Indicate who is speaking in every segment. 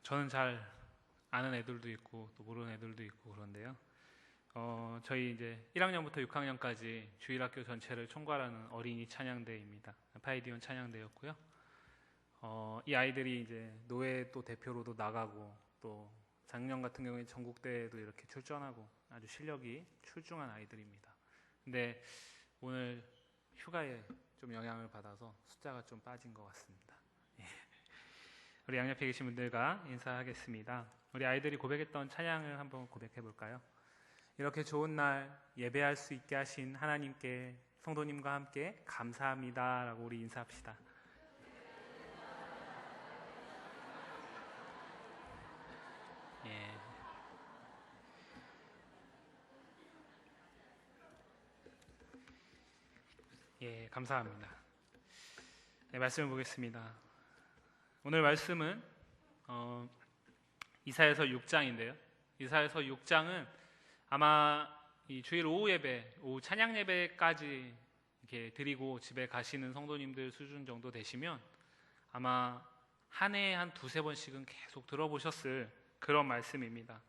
Speaker 1: 저는 잘 아는 애들도 있고 또 모르는 애들도 있고 그런데요. 저희 이제 1학년부터 6학년까지 주일학교 전체를 총괄하는 어린이 찬양대입니다. 파이디온 찬양대였고요. 이 아이들이 이제 노예 또 대표로도 나가고 또 작년 같은 경우에 전국대회도 이렇게 출전하고 아주 실력이 출중한 아이들입니다. 근데 오늘 휴가에 좀 영향을 받아서 숫자가 좀 빠진 것 같습니다. 우리 양옆에 계신 분들과 인사하겠습니다. 우리 아이들이 고백했던 찬양을 한번 고백해 볼까요? 이렇게 좋은 날 예배할 수 있게 하신 하나님께 성도님과 함께 감사합니다 라고 우리 인사합시다. 감사합니다. 말씀을 보겠습니다. 오늘 말씀은 이사야서 6장인데요. 이사야서 6장은 아마 이 주일 오후 예배, 오후 찬양 예배까지 이렇게 드리고 집에 가시는 성도님들 수준 정도 되시면 아마 한 해에 한 두세 번씩은 계속 들어보셨을 그런 말씀입니다.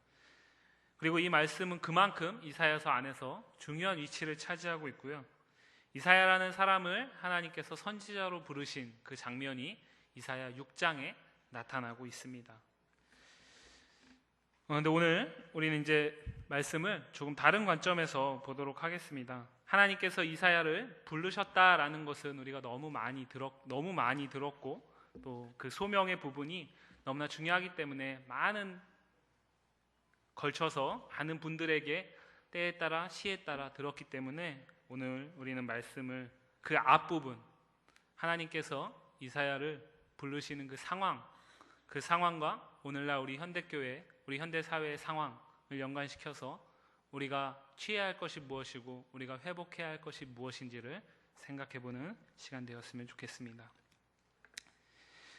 Speaker 1: 그리고 이 말씀은 그만큼 이사야서 안에서 중요한 위치를 차지하고 있고요. 이사야라는 사람을 하나님께서 선지자로 부르신 그 장면이 이사야 6장에 나타나고 있습니다. 그런데 오늘 우리는 이제 말씀을 조금 다른 관점에서 보도록 하겠습니다. 하나님께서 이사야를 부르셨다라는 것은 우리가 너무 많이 들었고 또 그 소명의 부분이 너무나 중요하기 때문에 많은 걸쳐서 많은 분들에게 때에 따라 시에 따라 들었기 때문에 오늘 우리는 말씀을 그 앞부분 하나님께서 이사야를 부르시는 그 상황과 오늘날 우리 현대교회, 우리 현대사회의 상황을 연관시켜서 우리가 취해야 할 것이 무엇이고 우리가 회복해야 할 것이 무엇인지를 생각해보는 시간 되었으면 좋겠습니다.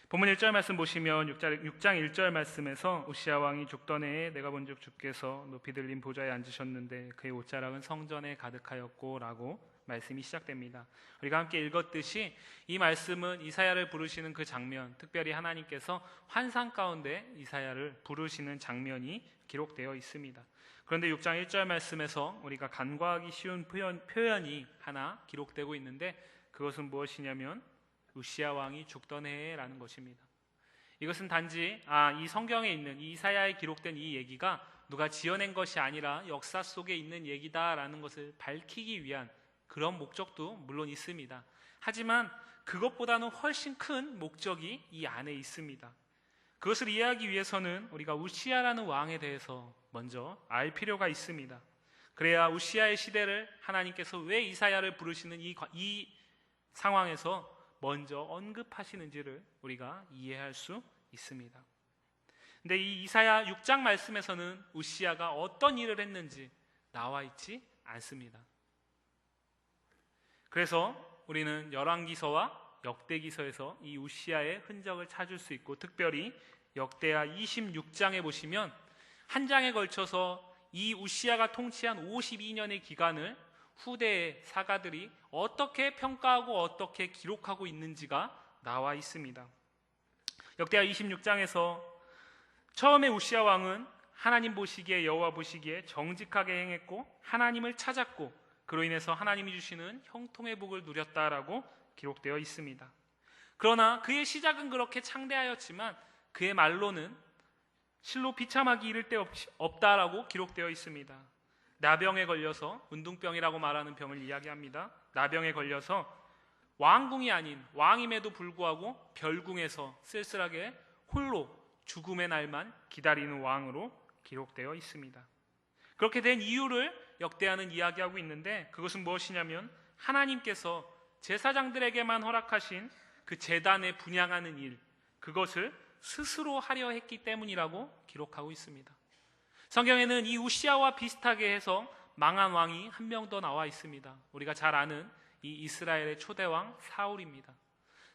Speaker 1: 본문 1절 말씀 보시면 6장 1절 말씀에서 우시야 왕이 죽던 해에 내가 본즉 주께서 높이 들린 보좌에 앉으셨는데 그의 옷자락은 성전에 가득하였고 라고 말씀이 시작됩니다. 우리가 함께 읽었듯이 이 말씀은 이사야를 부르시는 그 장면, 특별히 하나님께서 환상 가운데 이사야를 부르시는 장면이 기록되어 있습니다. 그런데 6장 1절 말씀에서 우리가 간과하기 쉬운 표현이 하나 기록되고 있는데 그것은 무엇이냐면 우시야 왕이 죽던 해라는 것입니다. 이것은 단지 이 성경에 있는 이 이사야에 기록된 이 얘기가 누가 지어낸 것이 아니라 역사 속에 있는 얘기다라는 것을 밝히기 위한 그런 목적도 물론 있습니다. 하지만 그것보다는 훨씬 큰 목적이 이 안에 있습니다. 그것을 이해하기 위해서는 우리가 우시야라는 왕에 대해서 먼저 알 필요가 있습니다. 그래야 우시야의 시대를 하나님께서 왜 이사야를 부르시는 이 상황에서 먼저 언급하시는지를 우리가 이해할 수 있습니다. 근데 이 이사야 6장 말씀에서는 우시야가 어떤 일을 했는지 나와 있지 않습니다. 그래서 우리는 열왕기서와 역대기서에서 이 우시야의 흔적을 찾을 수 있고 특별히 역대하 26장에 보시면 한 장에 걸쳐서 이 우시야가 통치한 52년의 기간을 후대의 사가들이 어떻게 평가하고 어떻게 기록하고 있는지가 나와 있습니다. 역대하 26장에서 처음에 우시야 왕은 하나님 보시기에 여호와 보시기에 정직하게 행했고 하나님을 찾았고 그로 인해서 하나님이 주시는 형통의 복을 누렸다라고 기록되어 있습니다. 그러나 그의 시작은 그렇게 창대하였지만 그의 말로는 실로 비참하기 이를 데 없다라고 기록되어 있습니다. 나병에 걸려서 운둥병이라고 말하는 병을 이야기합니다. 나병에 걸려서 왕궁이 아닌 왕임에도 불구하고 별궁에서 쓸쓸하게 홀로 죽음의 날만 기다리는 왕으로 기록되어 있습니다. 그렇게 된 이유를 역대하는 이야기하고 있는데 그것은 무엇이냐면 하나님께서 제사장들에게만 허락하신 그 제단에 분향하는 일, 그것을 스스로 하려 했기 때문이라고 기록하고 있습니다. 성경에는 이 우시야와 비슷하게 해서 망한 왕이 한 명 더 나와 있습니다. 우리가 잘 아는 이 이스라엘의 초대왕 사울입니다.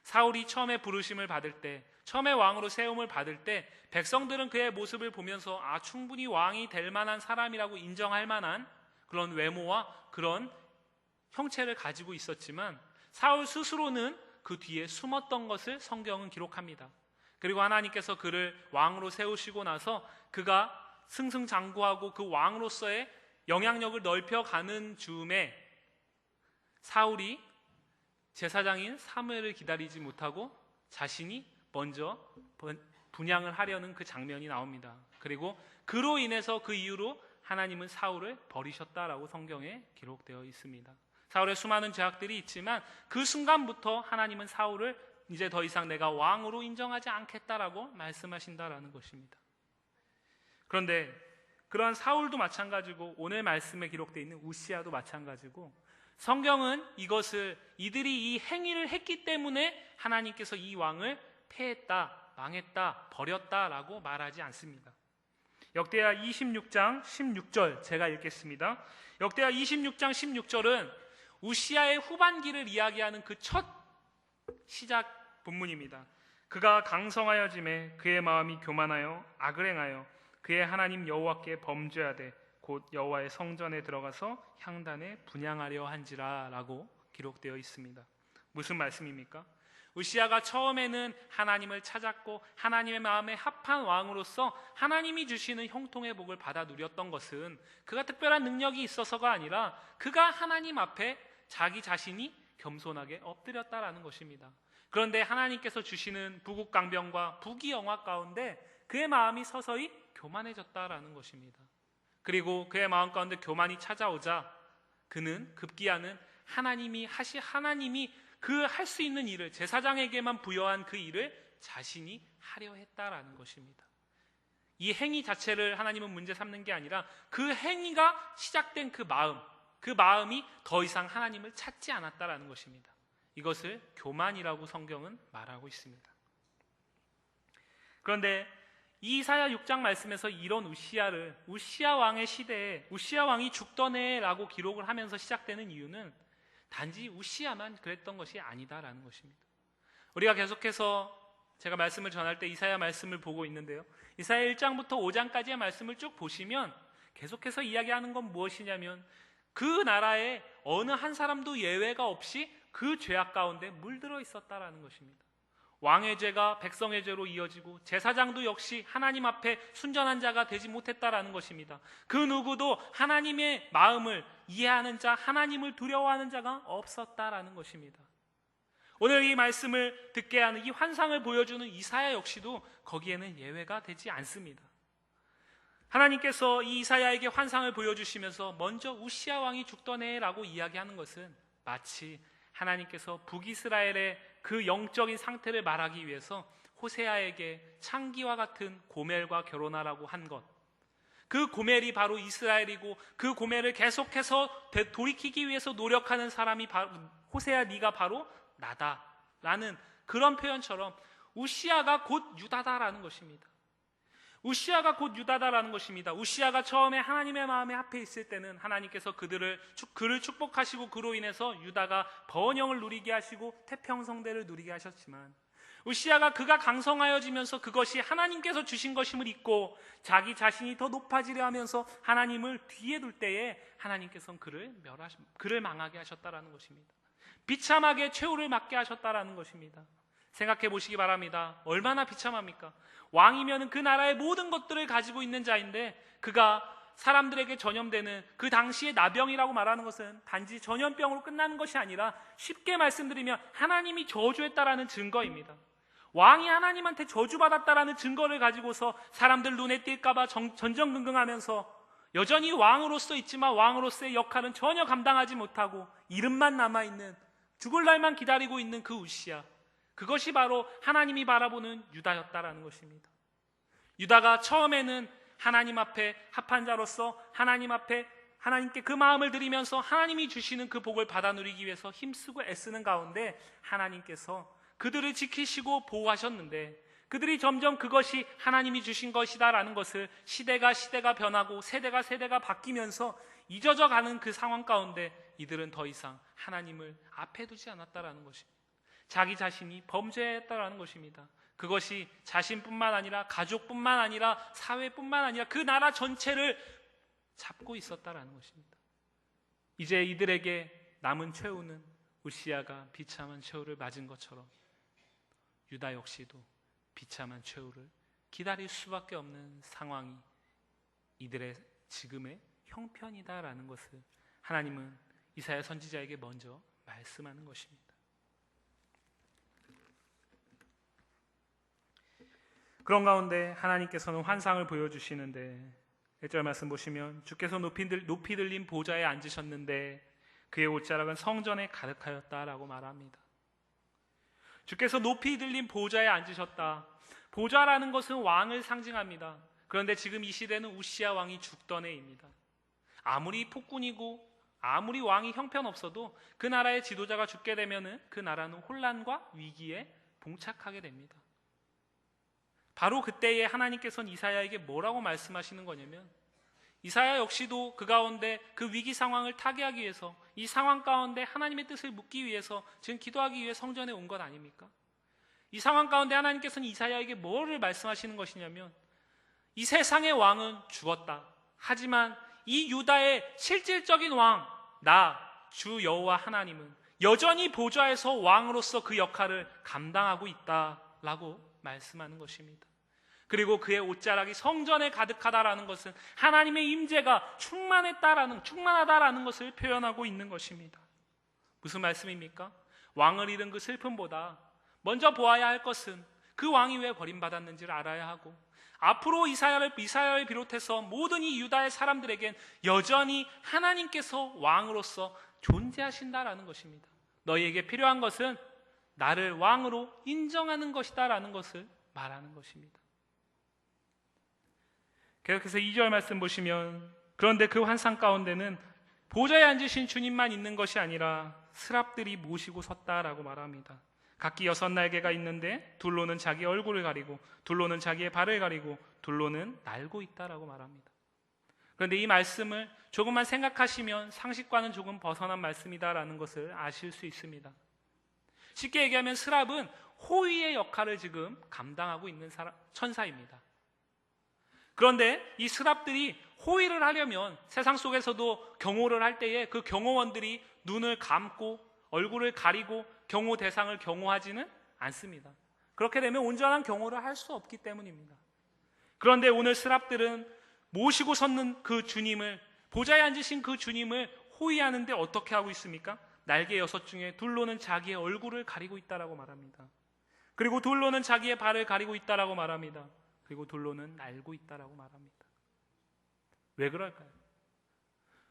Speaker 1: 사울이 처음에 부르심을 받을 때, 처음에 왕으로 세움을 받을 때 백성들은 그의 모습을 보면서 충분히 왕이 될 만한 사람이라고 인정할 만한 그런 외모와 그런 형체를 가지고 있었지만 사울 스스로는 그 뒤에 숨었던 것을 성경은 기록합니다. 그리고 하나님께서 그를 왕으로 세우시고 나서 그가 승승장구하고 그 왕으로서의 영향력을 넓혀가는 즈음에 사울이 제사장인 사무엘을 기다리지 못하고 자신이 먼저 분향을 하려는 그 장면이 나옵니다. 그리고 그로 인해서 그 이후로 하나님은 사울을 버리셨다라고 성경에 기록되어 있습니다. 사울의 수많은 죄악들이 있지만 그 순간부터 하나님은 사울을 이제 더 이상 내가 왕으로 인정하지 않겠다라고 말씀하신다라는 것입니다. 그런데 그러한 사울도 마찬가지고 오늘 말씀에 기록되어 있는 우시아도 마찬가지고 성경은 이것을 이들이 이 행위를 했기 때문에 하나님께서 이 왕을 폐했다, 망했다, 버렸다라고 말하지 않습니다. 역대하 26장 16절 제가 읽겠습니다. 역대하 26장 16절은 우시아의 후반기를 이야기하는 그 첫 시작 본문입니다. 그가 강성하여짐에 그의 마음이 교만하여 악을 행하여 그의 하나님 여호와께 범죄하되 곧 여호와의 성전에 들어가서 향단에 분향하려 한지라 라고 기록되어 있습니다. 무슨 말씀입니까? 우시아가 처음에는 하나님을 찾았고 하나님의 마음에 합한 왕으로서 하나님이 주시는 형통의 복을 받아 누렸던 것은 그가 특별한 능력이 있어서가 아니라 그가 하나님 앞에 자기 자신이 겸손하게 엎드렸다라는 것입니다. 그런데 하나님께서 주시는 부국강병과 부귀영화 가운데 그의 마음이 서서히 교만해졌다라는 것입니다. 그리고 그의 마음 가운데 교만이 찾아오자 그는 급기야는 하나님이 그 할 수 있는 일을 제사장에게만 부여한 그 일을 자신이 하려 했다라는 것입니다. 이 행위 자체를 하나님은 문제 삼는 게 아니라 그 행위가 시작된 그 마음이 더 이상 하나님을 찾지 않았다라는 것입니다. 이것을 교만이라고 성경은 말하고 있습니다. 그런데 이사야 6장 말씀에서 이런 우시아 왕의 시대에 우시아 왕이 죽던 해라고 기록을 하면서 시작되는 이유는 단지 우시아만 그랬던 것이 아니다라는 것입니다. 우리가 계속해서 제가 말씀을 전할 때 이사야 말씀을 보고 있는데요, 이사야 1장부터 5장까지의 말씀을 쭉 보시면 계속해서 이야기하는 건 무엇이냐면 그 나라에 어느 한 사람도 예외가 없이 그 죄악 가운데 물들어 있었다라는 것입니다. 왕의 죄가 백성의 죄로 이어지고 제사장도 역시 하나님 앞에 순전한 자가 되지 못했다라는 것입니다. 그 누구도 하나님의 마음을 이해하는 자, 하나님을 두려워하는 자가 없었다라는 것입니다. 오늘 이 말씀을 듣게 하는 이 환상을 보여주는 이사야 역시도 거기에는 예외가 되지 않습니다. 하나님께서 이 이사야에게 환상을 보여주시면서 먼저 우시아 왕이 죽던 해라고 이야기하는 것은 마치 하나님께서 북이스라엘의 그 영적인 상태를 말하기 위해서 호세아에게 창기와 같은 고멜과 결혼하라고 한 것, 그 고멜이 바로 이스라엘이고 그 고멜을 계속해서 돌이키기 위해서 노력하는 사람이 바로 호세아, 네가 바로 나다라는 그런 표현처럼 우시아가 곧 유다다라는 것입니다. 우시아가 곧 유다다라는 것입니다. 우시아가 처음에 하나님의 마음에 합해 있을 때는 하나님께서 그를 축복하시고 그로 인해서 유다가 번영을 누리게 하시고 태평성대를 누리게 하셨지만 우시아가 그가 강성하여지면서 그것이 하나님께서 주신 것임을 잊고 자기 자신이 더 높아지려 하면서 하나님을 뒤에 둘 때에 하나님께서는 그를 망하게 하셨다라는 것입니다. 비참하게 최후를 맞게 하셨다라는 것입니다. 생각해 보시기 바랍니다. 얼마나 비참합니까? 왕이면 그 나라의 모든 것들을 가지고 있는 자인데 그가 사람들에게 전염되는 그 당시의 나병이라고 말하는 것은 단지 전염병으로 끝나는 것이 아니라 쉽게 말씀드리면 하나님이 저주했다라는 증거입니다. 왕이 하나님한테 저주받았다라는 증거를 가지고서 사람들 눈에 띌까봐 전전긍긍하면서 여전히 왕으로서 있지만 왕으로서의 역할은 전혀 감당하지 못하고 이름만 남아있는, 죽을 날만 기다리고 있는 그 우시아, 그것이 바로 하나님이 바라보는 유다였다라는 것입니다. 유다가 처음에는 하나님 앞에 합한 자로서 하나님 앞에 하나님께 그 마음을 드리면서 하나님이 주시는 그 복을 받아 누리기 위해서 힘쓰고 애쓰는 가운데 하나님께서 그들을 지키시고 보호하셨는데 그들이 점점 그것이 하나님이 주신 것이다라는 것을 시대가 변하고 세대가 바뀌면서 잊어져 가는 그 상황 가운데 이들은 더 이상 하나님을 앞에 두지 않았다라는 것입니다. 자기 자신이 범죄했다라는 것입니다. 그것이 자신뿐만 아니라 가족뿐만 아니라 사회뿐만 아니라 그 나라 전체를 잡고 있었다라는 것입니다. 이제 이들에게 남은 최후는 우시아가 비참한 최후를 맞은 것처럼 유다 역시도 비참한 최후를 기다릴 수밖에 없는 상황이 이들의 지금의 형편이다라는 것을 하나님은 이사야 선지자에게 먼저 말씀하는 것입니다. 그런 가운데 하나님께서는 환상을 보여주시는데 1절 말씀 보시면 주께서 높이 들린 보좌에 앉으셨는데 그의 옷자락은 성전에 가득하였다라고 말합니다. 주께서 높이 들린 보좌에 앉으셨다. 보좌라는 것은 왕을 상징합니다. 그런데 지금 이 시대는 우시아 왕이 죽던 해입니다. 아무리 폭군이고 아무리 왕이 형편없어도 그 나라의 지도자가 죽게 되면 그 나라는 혼란과 위기에 봉착하게 됩니다. 바로 그때에 하나님께서는 이사야에게 뭐라고 말씀하시는 거냐면 이사야 역시도 그 가운데 그 위기 상황을 타개하기 위해서 이 상황 가운데 하나님의 뜻을 묻기 위해서 지금 기도하기 위해 성전에 온 것 아닙니까? 이 상황 가운데 하나님께서는 이사야에게 뭐를 말씀하시는 것이냐면 이 세상의 왕은 죽었다. 하지만 이 유다의 실질적인 왕, 나 주 여호와 하나님은 여전히 보좌에서 왕으로서 그 역할을 감당하고 있다라고 말씀하는 것입니다. 그리고 그의 옷자락이 성전에 가득하다라는 것은 하나님의 임재가 충만하다라는 것을 표현하고 있는 것입니다. 무슨 말씀입니까? 왕을 잃은 그 슬픔보다 먼저 보아야 할 것은 그 왕이 왜 버림받았는지를 알아야 하고 앞으로 이사야를 비롯해서 모든 이 유다의 사람들에겐 여전히 하나님께서 왕으로서 존재하신다라는 것입니다. 너희에게 필요한 것은 나를 왕으로 인정하는 것이다라는 것을 말하는 것입니다. 계속해서 2절 말씀 보시면 그런데 그 환상 가운데는 보좌에 앉으신 주님만 있는 것이 아니라 스랍들이 모시고 섰다라고 말합니다. 각기 6날개가 있는데 둘로는 자기 얼굴을 가리고 둘로는 자기의 발을 가리고 둘로는 날고 있다라고 말합니다. 그런데 이 말씀을 조금만 생각하시면 상식과는 조금 벗어난 말씀이다라는 것을 아실 수 있습니다. 쉽게 얘기하면 스랍은 호위의 역할을 지금 감당하고 있는 천사입니다. 그런데 이 스랍들이 호위를 하려면 세상 속에서도 경호를 할 때에 그 경호원들이 눈을 감고 얼굴을 가리고 경호 대상을 경호하지는 않습니다. 그렇게 되면 온전한 경호를 할 수 없기 때문입니다. 그런데 오늘 스랍들은 모시고 섰는 그 주님을, 보좌에 앉으신 그 주님을 호위하는데 어떻게 하고 있습니까? 날개 6 중에 둘로는 자기의 얼굴을 가리고 있다라고 말합니다. 그리고 둘로는 자기의 발을 가리고 있다라고 말합니다. 그리고 둘로는 날고 있다라고 말합니다. 왜 그럴까요?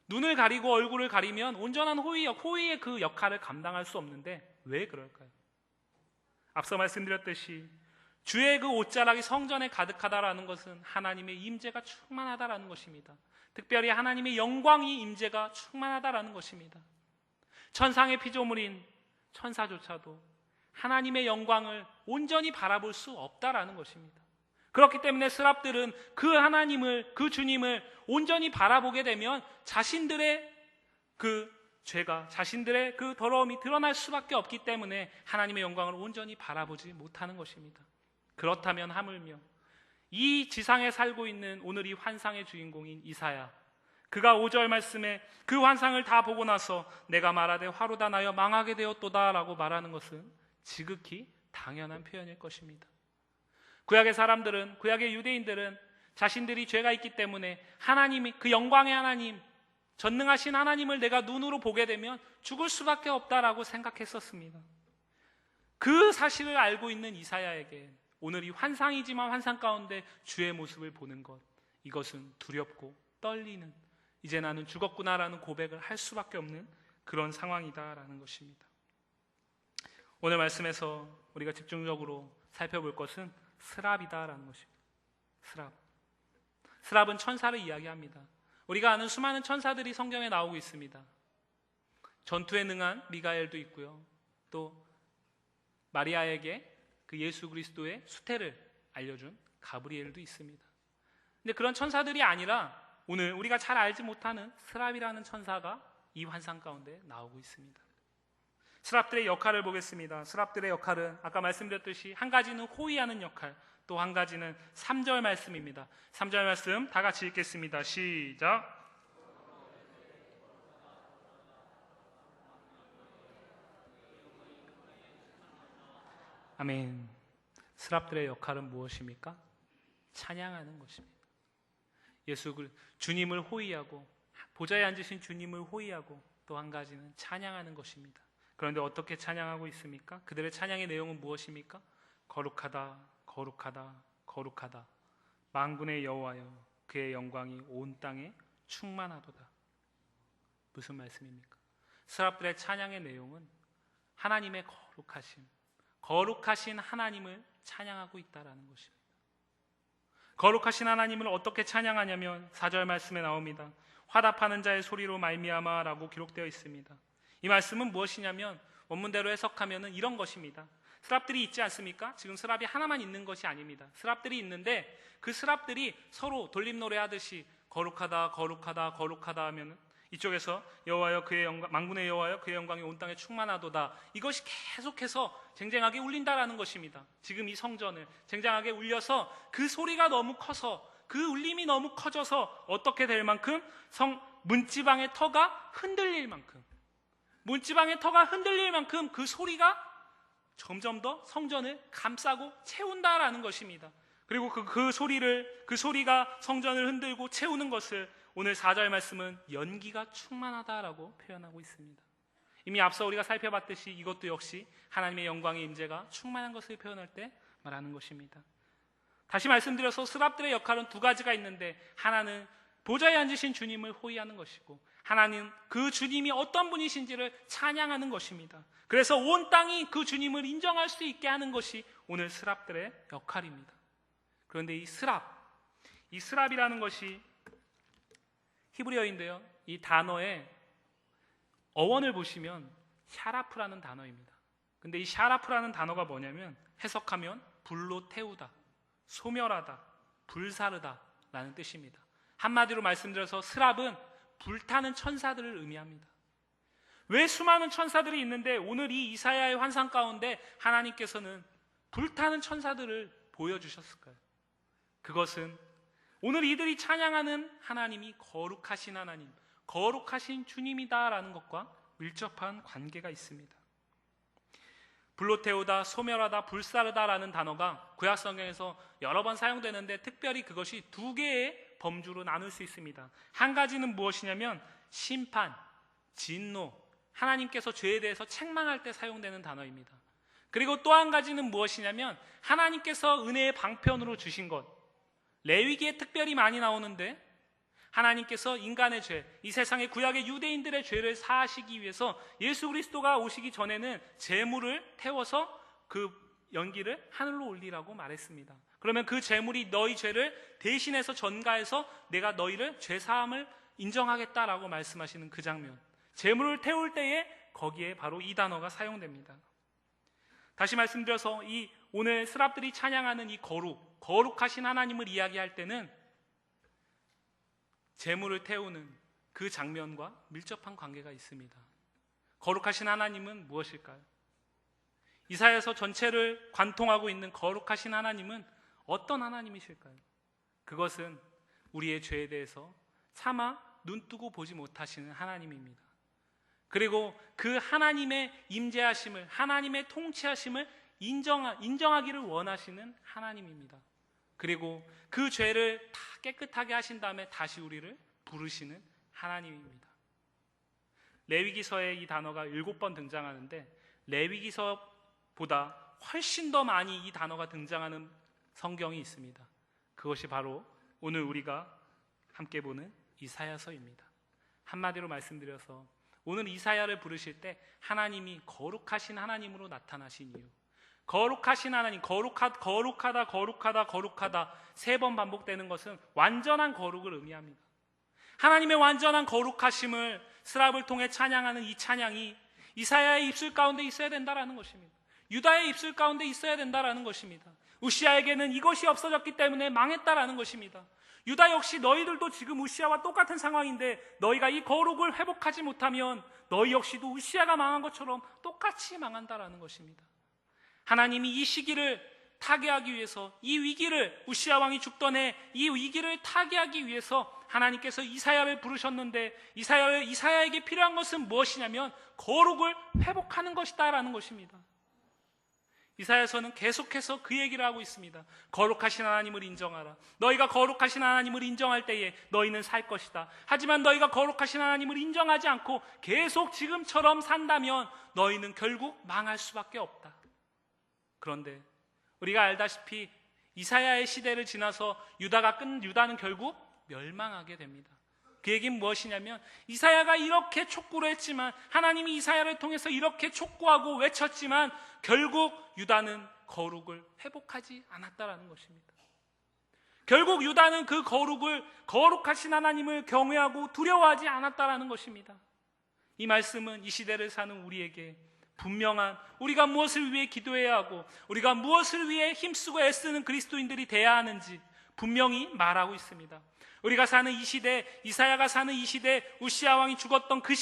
Speaker 1: 눈을 가리고 얼굴을 가리면 온전한 호위의 그 역할을 감당할 수 없는데 왜 그럴까요? 앞서 말씀드렸듯이 주의 그 옷자락이 성전에 가득하다라는 것은 하나님의 임재가 충만하다라는 것입니다. 특별히 하나님의 영광이 임재가 충만하다라는 것입니다. 천상의 피조물인 천사조차도 하나님의 영광을 온전히 바라볼 수 없다라는 것입니다. 그렇기 때문에 스랍들은 그 하나님을, 그 주님을 온전히 바라보게 되면 자신들의 그 죄가, 자신들의 그 더러움이 드러날 수밖에 없기 때문에 하나님의 영광을 온전히 바라보지 못하는 것입니다. 그렇다면 하물며 이 지상에 살고 있는 오늘 이 환상의 주인공인 이사야, 그가 5절 말씀에 그 환상을 다 보고 나서 내가 말하되 화로다 나여 망하게 되었도다 라고 말하는 것은 지극히 당연한 표현일 것입니다. 구약의 사람들은, 구약의 유대인들은 자신들이 죄가 있기 때문에 하나님이, 그 영광의 하나님, 전능하신 하나님을 내가 눈으로 보게 되면 죽을 수밖에 없다라고 생각했었습니다. 그 사실을 알고 있는 이사야에게 오늘 이 환상이지만 환상 가운데 주의 모습을 보는 것, 이것은 두렵고 떨리는, 이제 나는 죽었구나라는 고백을 할 수밖에 없는 그런 상황이다라는 것입니다. 오늘 말씀에서 우리가 집중적으로 살펴볼 것은 스랍이다라는 것입니다. 스랍은 천사를 이야기합니다. 우리가 아는 수많은 천사들이 성경에 나오고 있습니다. 전투에 능한 미가엘도 있고요. 또 마리아에게 그 예수 그리스도의 수태를 알려준 가브리엘도 있습니다. 근데 그런 천사들이 아니라 오늘 우리가 잘 알지 못하는 스랍이라는 천사가 이 환상 가운데 나오고 있습니다. 스랍들의 역할을 보겠습니다. 스랍들의 역할은 아까 말씀드렸듯이 한 가지는 호위하는 역할, 또 한 가지는 3절 말씀입니다. 3절 말씀 다 같이 읽겠습니다. 시작. 아멘. 스랍들의 역할은 무엇입니까? 찬양하는 것입니다. 주님을 호위하고 보좌에 앉으신 주님을 호위하고 또 한 가지는 찬양하는 것입니다. 그런데 어떻게 찬양하고 있습니까? 그들의 찬양의 내용은 무엇입니까? 거룩하다, 거룩하다, 거룩하다. 만군의 여호와여, 그의 영광이 온 땅에 충만하도다. 무슨 말씀입니까? 스랍들의 찬양의 내용은 하나님의 거룩하신 하나님을 찬양하고 있다라는 것입니다. 거룩하신 하나님을 어떻게 찬양하냐면 4절 말씀에 나옵니다. 화답하는 자의 소리로 말미암아 라고 기록되어 있습니다. 이 말씀은 무엇이냐면 원문대로 해석하면 이런 것입니다. 스랍들이 있지 않습니까? 지금 스랍이 하나만 있는 것이 아닙니다. 스랍들이 있는데 그 스랍들이 서로 돌림노래 하듯이 거룩하다, 거룩하다, 거룩하다 하면 이쪽에서 여호와여 그의 영광, 만군의 여호와여 그의 영광이 온 땅에 충만하도다. 이것이 계속해서 쟁쟁하게 울린다라는 것입니다. 지금 이 성전을 쟁쟁하게 울려서 그 소리가 너무 커서 그 울림이 너무 커져서 어떻게 될 만큼 문지방의 터가 흔들릴 만큼 그 소리가 점점 더 성전을 감싸고 채운다라는 것입니다. 그리고 그 소리가 성전을 흔들고 채우는 것을 오늘 4절 말씀은 연기가 충만하다라고 표현하고 있습니다. 이미 앞서 우리가 살펴봤듯이 이것도 역시 하나님의 영광의 임재가 충만한 것을 표현할 때 말하는 것입니다. 다시 말씀드려서 스랍들의 역할은 두 가지가 있는데 하나는 보좌에 앉으신 주님을 호위하는 것이고 하나는 그 주님이 어떤 분이신지를 찬양하는 것입니다. 그래서 온 땅이 그 주님을 인정할 수 있게 하는 것이 오늘 스랍들의 역할입니다. 그런데 이 스랍이라는 것이 히브리어인데요. 이 단어의 어원을 보시면 샤라프라는 단어입니다. 근데 이 샤라프라는 단어가 뭐냐면 해석하면 불로 태우다, 소멸하다, 불사르다 라는 뜻입니다. 한마디로 말씀드려서 스랍은 불타는 천사들을 의미합니다. 왜 수많은 천사들이 있는데 오늘 이 이사야의 환상 가운데 하나님께서는 불타는 천사들을 보여주셨을까요? 그것은 오늘 이들이 찬양하는 하나님이 거룩하신 하나님, 거룩하신 주님이다라는 것과 밀접한 관계가 있습니다. 불로 태우다, 소멸하다, 불사르다라는 단어가 구약 성경에서 여러 번 사용되는데 특별히 그것이 두 개의 범주로 나눌 수 있습니다. 한 가지는 무엇이냐면 심판, 진노, 하나님께서 죄에 대해서 책망할 때 사용되는 단어입니다. 그리고 또 한 가지는 무엇이냐면 하나님께서 은혜의 방편으로 주신 것, 레위기에 특별히 많이 나오는데 하나님께서 인간의 죄, 이 세상의 구약의 유대인들의 죄를 사하시기 위해서 예수 그리스도가 오시기 전에는 제물을 태워서 그 연기를 하늘로 올리라고 말했습니다. 그러면 그 제물이 너희 죄를 대신해서 전가해서 내가 너희를 죄사함을 인정하겠다라고 말씀하시는 그 장면, 제물을 태울 때에 거기에 바로 이 단어가 사용됩니다. 다시 말씀드려서 이 오늘 스랍들이 찬양하는 이 거룩하신 하나님을 이야기할 때는 제물을 태우는 그 장면과 밀접한 관계가 있습니다. 거룩하신 하나님은 무엇일까요? 이사야서 전체를 관통하고 있는 거룩하신 하나님은 어떤 하나님이실까요? 그것은 우리의 죄에 대해서 차마 눈뜨고 보지 못하시는 하나님입니다. 그리고 그 하나님의 임재하심을, 하나님의 통치하심을 인정하기를 원하시는 하나님입니다. 그리고 그 죄를 다 깨끗하게 하신 다음에 다시 우리를 부르시는 하나님입니다. 레위기서에 이 단어가 7번 등장하는데 레위기서보다 훨씬 더 많이 이 단어가 등장하는 성경이 있습니다. 그것이 바로 오늘 우리가 함께 보는 이사야서입니다. 한마디로 말씀드려서 오늘 이사야를 부르실 때 하나님이 거룩하신 하나님으로 나타나신 이유, 거룩하신 하나님, 거룩하다 3번 반복되는 것은 완전한 거룩을 의미합니다. 하나님의 완전한 거룩하심을 스랍을 통해 찬양하는 이 찬양이 이사야의 입술 가운데 있어야 된다라는 것입니다. 유다의 입술 가운데 있어야 된다라는 것입니다. 우시아에게는 이것이 없어졌기 때문에 망했다라는 것입니다. 유다 역시 너희들도 지금 우시아와 똑같은 상황인데 너희가 이 거룩을 회복하지 못하면 너희 역시도 우시아가 망한 것처럼 똑같이 망한다라는 것입니다. 하나님이 이 시기를 타개하기 위해서, 이 위기를, 우시아 왕이 죽던 해 이 위기를 타개하기 위해서 하나님께서 이사야를 부르셨는데 이사야에게 필요한 것은 무엇이냐면 거룩을 회복하는 것이다라는 것입니다. 이사야서는 계속해서 그 얘기를 하고 있습니다. 거룩하신 하나님을 인정하라. 너희가 거룩하신 하나님을 인정할 때에 너희는 살 것이다. 하지만 너희가 거룩하신 하나님을 인정하지 않고 계속 지금처럼 산다면 너희는 결국 망할 수밖에 없다. 그런데 우리가 알다시피 이사야의 시대를 지나서 유다는 결국 멸망하게 됩니다. 그 얘기는 무엇이냐면 이사야가 이렇게 촉구를 했지만, 하나님이 이사야를 통해서 이렇게 촉구하고 외쳤지만 결국 유다는 거룩을 회복하지 않았다라는 것입니다. 결국 유다는 그 거룩하신 하나님을 경외하고 두려워하지 않았다라는 것입니다. 이 말씀은 이 시대를 사는 우리에게 분명한, 우리가 무엇을 위해 기도해야 하고 우리가 무엇을 위해 힘쓰고 애쓰는 그리스도인들이 돼야 하는지 분명히 말하고 있습니다. 우리가 사는 이 시대, 이사야가 사는 이 시대, 우시아 왕이 죽었던 그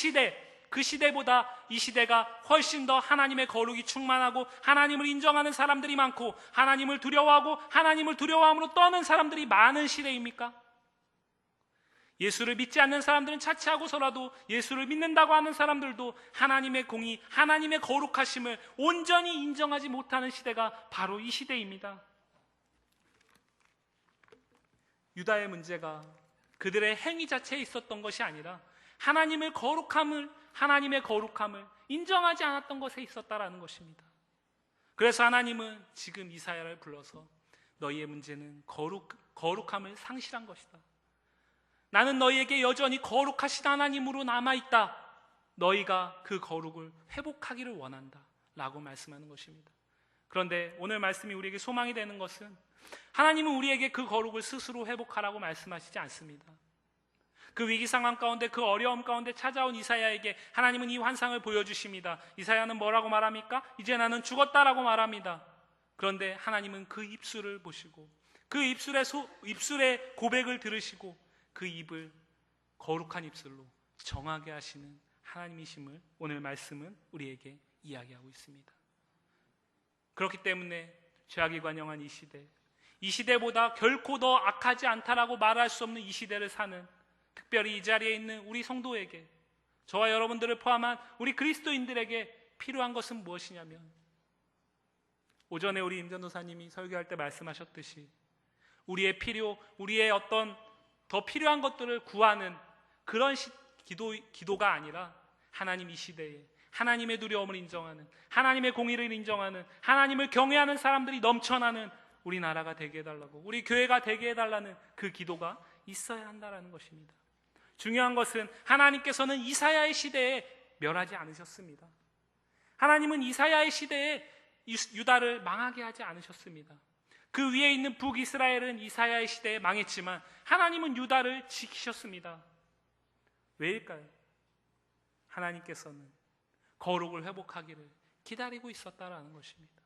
Speaker 1: 시대보다 이 시대가 훨씬 더 하나님의 거룩이 충만하고 하나님을 인정하는 사람들이 많고 하나님을 두려워하고 하나님을 두려워함으로 떠는 사람들이 많은 시대입니까? 예수를 믿지 않는 사람들은 차치하고서라도 예수를 믿는다고 하는 사람들도 하나님의 공의, 하나님의 거룩하심을 온전히 인정하지 못하는 시대가 바로 이 시대입니다. 유다의 문제가 그들의 행위 자체에 있었던 것이 아니라 하나님의 거룩함을 인정하지 않았던 것에 있었다라는 것입니다. 그래서 하나님은 지금 이사야를 불러서 너희의 문제는 거룩함을 상실한 것이다. 나는 너희에게 여전히 거룩하신 하나님으로 남아있다. 너희가 그 거룩을 회복하기를 원한다 라고 말씀하는 것입니다. 그런데 오늘 말씀이 우리에게 소망이 되는 것은 하나님은 우리에게 그 거룩을 스스로 회복하라고 말씀하시지 않습니다. 그 위기 상황 가운데, 그 어려움 가운데 찾아온 이사야에게 하나님은 이 환상을 보여주십니다. 이사야는 뭐라고 말합니까? 이제 나는 죽었다라고 말합니다. 그런데 하나님은 그 입술을 보시고 그 입술의 고백을 들으시고 그 입을 거룩한 입술로 정하게 하시는 하나님이심을 오늘 말씀은 우리에게 이야기하고 있습니다. 그렇기 때문에 죄악이 관영한 이 시대보다 결코 더 악하지 않다라고 말할 수 없는 이 시대를 사는, 특별히 이 자리에 있는 우리 성도에게, 저와 여러분들을 포함한 우리 그리스도인들에게 필요한 것은 무엇이냐면, 오전에 우리 임 전도사님이 설교할 때 말씀하셨듯이 우리의 어떤 더 필요한 것들을 구하는 그런 기도가 아니라 하나님 이 시대에 하나님의 두려움을 인정하는, 하나님의 공의를 인정하는, 하나님을 경외하는 사람들이 넘쳐나는 우리나라가 되게 해달라고, 우리 교회가 되게 해달라는 그 기도가 있어야 한다는 것입니다. 중요한 것은 하나님께서는 이사야의 시대에 멸하지 않으셨습니다. 하나님은 이사야의 시대에 유다를 망하게 하지 않으셨습니다. 그 위에 있는 북이스라엘은 이사야의 시대에 망했지만 하나님은 유다를 지키셨습니다. 왜일까요? 하나님께서는 거룩을 회복하기를 기다리고 있었다라는 것입니다.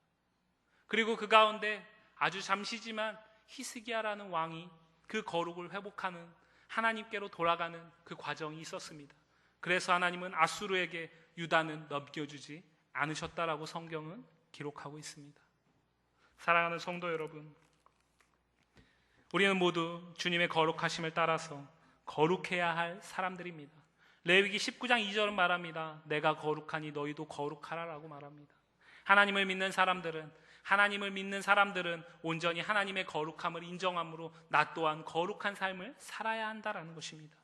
Speaker 1: 그리고 그 가운데 아주 잠시지만 히스기야라는 왕이 그 거룩을 회복하는, 하나님께로 돌아가는 그 과정이 있었습니다. 그래서 하나님은 아수르에게 유다는 넘겨주지 않으셨다라고 성경은 기록하고 있습니다. 사랑하는 성도 여러분, 우리는 모두 주님의 거룩하심을 따라서 거룩해야 할 사람들입니다. 레위기 19장 2절은 말합니다. 내가 거룩하니 너희도 거룩하라라고 말합니다. 하나님을 믿는 사람들은 온전히 하나님의 거룩함을 인정함으로 나 또한 거룩한 삶을 살아야 한다라는 것입니다.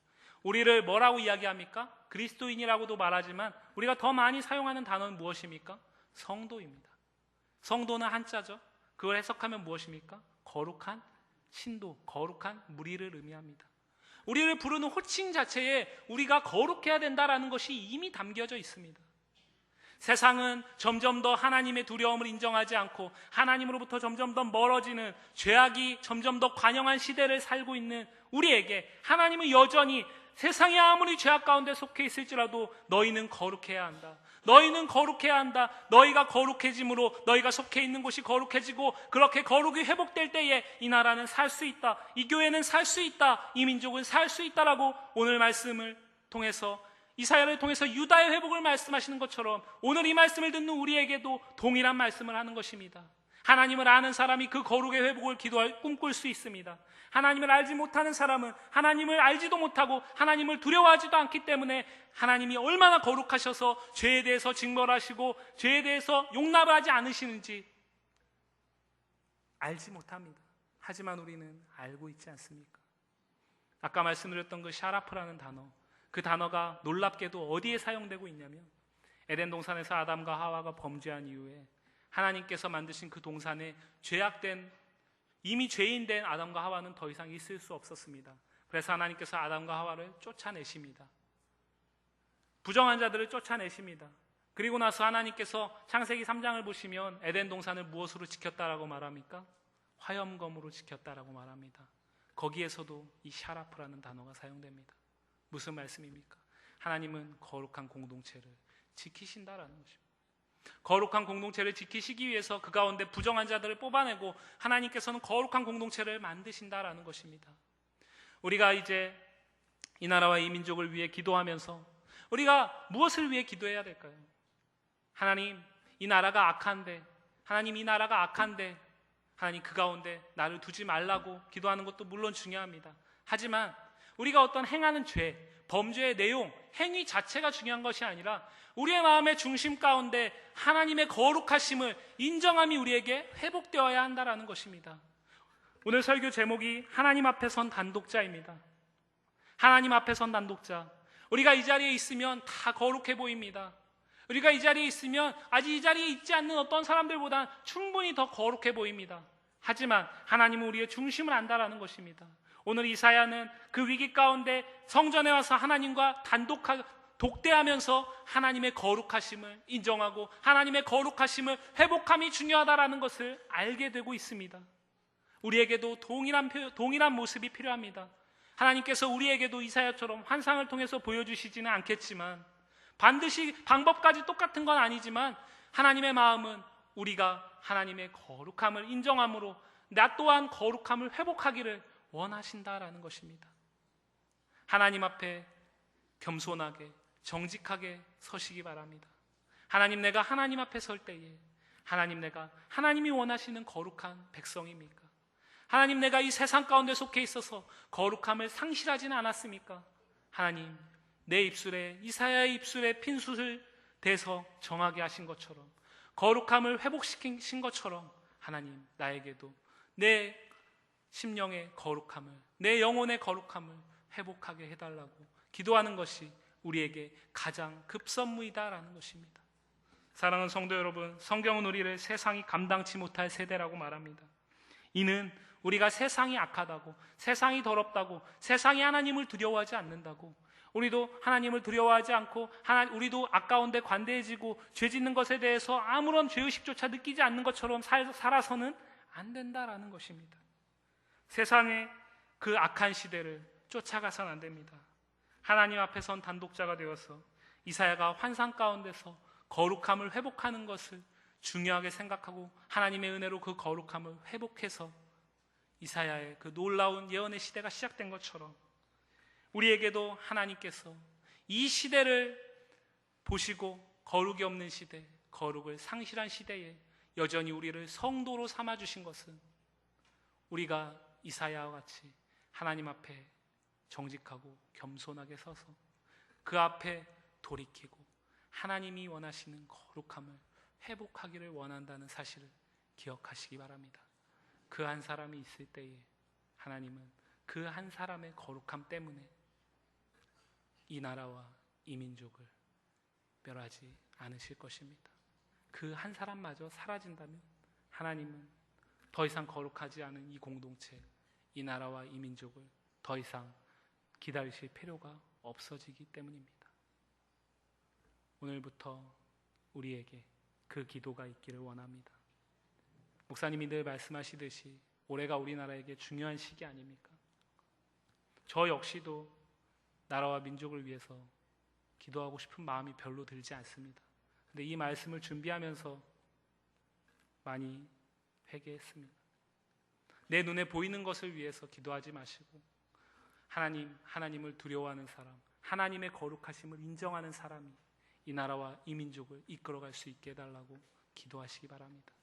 Speaker 1: 우리를 뭐라고 이야기합니까? 그리스도인이라고도 말하지만 우리가 더 많이 사용하는 단어는 무엇입니까? 성도입니다. 성도는 한자죠. 그걸 해석하면 무엇입니까? 거룩한 신도, 거룩한 무리를 의미합니다. 우리를 부르는 호칭 자체에 우리가 거룩해야 된다라는 것이 이미 담겨져 있습니다. 세상은 점점 더 하나님의 두려움을 인정하지 않고 하나님으로부터 점점 더 멀어지는, 죄악이 점점 더 관영한 시대를 살고 있는 우리에게 하나님은 여전히 세상이 아무리 죄악 가운데 속해 있을지라도 너희는 거룩해야 한다. 너희는 거룩해야 한다. 너희가 거룩해짐으로 너희가 속해 있는 곳이 거룩해지고 그렇게 거룩이 회복될 때에 이 나라는 살 수 있다. 이 교회는 살 수 있다. 이 민족은 살 수 있다라고 오늘 말씀을 통해서, 이사야를 통해서 유다의 회복을 말씀하시는 것처럼 오늘 이 말씀을 듣는 우리에게도 동일한 말씀을 하는 것입니다. 하나님을 아는 사람이 그 거룩의 회복을 꿈꿀 수 있습니다. 하나님을 알지 못하는 사람은 하나님을 알지도 못하고 하나님을 두려워하지도 않기 때문에 하나님이 얼마나 거룩하셔서 죄에 대해서 징벌하시고 죄에 대해서 용납을 하지 않으시는지 알지 못합니다. 하지만 우리는 알고 있지 않습니까? 아까 말씀드렸던 그 샤라프라는 단어, 그 단어가 놀랍게도 어디에 사용되고 있냐면 에덴 동산에서 아담과 하와가 범죄한 이후에 하나님께서 만드신 그 동산에 이미 죄인된 아담과 하와는 더 이상 있을 수 없었습니다. 그래서 하나님께서 아담과 하와를 쫓아내십니다. 부정한 자들을 쫓아내십니다. 그리고 나서 하나님께서 창세기 3장을 보시면 에덴 동산을 무엇으로 지켰다라고 말합니까? 화염검으로 지켰다라고 말합니다. 거기에서도 이 샤라프라는 단어가 사용됩니다. 무슨 말씀입니까? 하나님은 거룩한 공동체를 지키신다라는 것입니다. 거룩한 공동체를 지키시기 위해서 그 가운데 부정한 자들을 뽑아내고 하나님께서는 거룩한 공동체를 만드신다라는 것입니다. 우리가 이제 이 나라와 이 민족을 위해 기도하면서 우리가 무엇을 위해 기도해야 될까요? 하나님, 이 나라가 악한데, 하나님, 이 나라가 악한데, 하나님 그 가운데 나를 두지 말라고 기도하는 것도 물론 중요합니다. 하지만 우리가 어떤 행하는 죄, 범죄의 내용, 행위 자체가 중요한 것이 아니라 우리의 마음의 중심 가운데 하나님의 거룩하심을 인정함이 우리에게 회복되어야 한다는 것입니다. 오늘 설교 제목이 하나님 앞에 선 단독자입니다. 하나님 앞에 선 단독자. 우리가 이 자리에 있으면 다 거룩해 보입니다. 우리가 이 자리에 있으면 아직 이 자리에 있지 않는 어떤 사람들보다 충분히 더 거룩해 보입니다. 하지만 하나님은 우리의 중심을 안다라는 것입니다. 오늘 이사야는 그 위기 가운데 성전에 와서 하나님과 독대하면서 하나님의 거룩하심을 인정하고 하나님의 거룩하심을 회복함이 중요하다라는 것을 알게 되고 있습니다. 우리에게도 동일한 모습이 필요합니다. 하나님께서 우리에게도 이사야처럼 환상을 통해서 보여주시지는 않겠지만 반드시 방법까지 똑같은 건 아니지만 하나님의 마음은 우리가 하나님의 거룩함을 인정함으로 나 또한 거룩함을 회복하기를 원하신다라는 것입니다. 하나님 앞에 겸손하게 정직하게 서시기 바랍니다. 하나님, 내가 하나님 앞에 설 때에 하나님, 내가 하나님이 원하시는 거룩한 백성입니까? 하나님, 내가 이 세상 가운데 속해 있어서 거룩함을 상실하지는 않았습니까? 하나님, 내 입술에 이사야의 입술에 핀숯을 대서 정하게 하신 것처럼 거룩함을 회복시킨 것처럼 하나님, 나에게도 내 심령의 거룩함을, 내 영혼의 거룩함을 회복하게 해달라고 기도하는 것이 우리에게 가장 급선무이다라는 것입니다. 사랑하는 성도 여러분, 성경은 우리를 세상이 감당치 못할 세대라고 말합니다. 이는 우리가 세상이 악하다고, 세상이 더럽다고, 세상이 하나님을 두려워하지 않는다고, 우리도 하나님을 두려워하지 않고 우리도 아까운데 관대해지고 죄 짓는 것에 대해서 아무런 죄의식조차 느끼지 않는 것처럼 살아서는 안 된다라는 것입니다. 세상의 그 악한 시대를 쫓아가서는 안 됩니다. 하나님 앞에 선 단독자가 되어서 이사야가 환상 가운데서 거룩함을 회복하는 것을 중요하게 생각하고 하나님의 은혜로 그 거룩함을 회복해서 이사야의 그 놀라운 예언의 시대가 시작된 것처럼 우리에게도 하나님께서 이 시대를 보시고 거룩이 없는 시대, 거룩을 상실한 시대에 여전히 우리를 성도로 삼아주신 것은 우리가 이사야와 같이 하나님 앞에 정직하고 겸손하게 서서 그 앞에 돌이키고 하나님이 원하시는 거룩함을 회복하기를 원한다는 사실을 기억하시기 바랍니다. 그 한 사람이 있을 때에 하나님은 그 한 사람의 거룩함 때문에 이 나라와 이 민족을 멸하지 않으실 것입니다. 그 한 사람마저 사라진다면 하나님은 더 이상 거룩하지 않은 이 공동체, 이 나라와 이 민족을 더 이상 기다리실 필요가 없어지기 때문입니다. 오늘부터 우리에게 그 기도가 있기를 원합니다. 목사님이 늘 말씀하시듯이 올해가 우리나라에게 중요한 시기 아닙니까? 저 역시도 나라와 민족을 위해서 기도하고 싶은 마음이 별로 들지 않습니다. 근데 이 말씀을 준비하면서 많이 회개했습니다. 내 눈에 보이는 것을 위해서 기도하지 마시고 하나님을 두려워하는 사람, 하나님의 거룩하심을 인정하는 사람이 이 나라와 이 민족을 이끌어갈 수 있게 해달라고 기도하시기 바랍니다.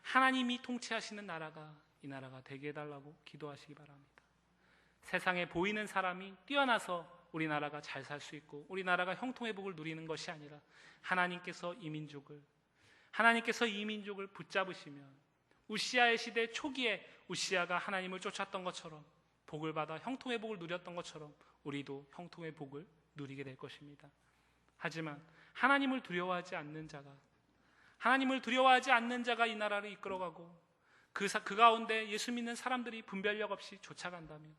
Speaker 1: 하나님이 통치하시는 나라가 이 나라가 되게 해달라고 기도하시기 바랍니다. 세상에 보이는 사람이 뛰어나서 우리나라가 잘 살 수 있고 우리나라가 형통회복을 누리는 것이 아니라 하나님께서 이 민족을 붙잡으시면 우시아의 시대 초기에 우시아가 하나님을 쫓았던 것처럼 복을 받아 형통의 복을 누렸던 것처럼 우리도 형통의 복을 누리게 될 것입니다. 하지만 하나님을 두려워하지 않는 자가 이 나라를 이끌어가고 그 가운데 예수 믿는 사람들이 분별력 없이 쫓아간다면,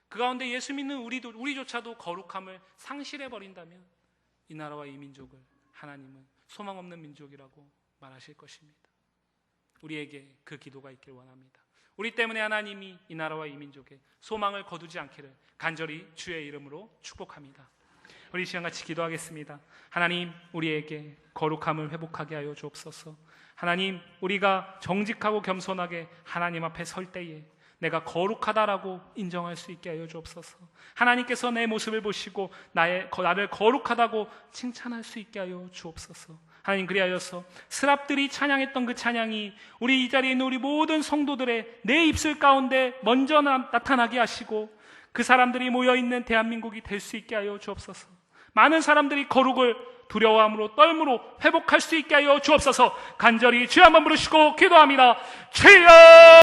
Speaker 1: 그 가운데 예수 믿는 우리조차도 거룩함을 상실해버린다면 이 나라와 이 민족을 하나님은 소망 없는 민족이라고 말하실 것입니다. 우리에게 그 기도가 있길 원합니다. 우리 때문에 하나님이 이 나라와 이 민족에 소망을 거두지 않기를 간절히 주의 이름으로 축복합니다. 우리 시간 같이 기도하겠습니다. 하나님, 우리에게 거룩함을 회복하게 하여 주옵소서. 하나님, 우리가 정직하고 겸손하게 하나님 앞에 설 때에 내가 거룩하다라고 인정할 수 있게 하여 주옵소서. 하나님께서 내 모습을 보시고 나를 거룩하다고 칭찬할 수 있게 하여 주옵소서. 하나님, 그리하여서 스랍들이 찬양했던 그 찬양이 우리 이 자리에 있는 우리 모든 성도들의 내 입술 가운데 먼저 나타나게 하시고 그 사람들이 모여있는 대한민국이 될 수 있게 하여 주옵소서. 많은 사람들이 거룩을 두려워함으로 떨므로 회복할 수 있게 하여 주옵소서. 간절히 주여 한번 부르시고 기도합니다. 주여!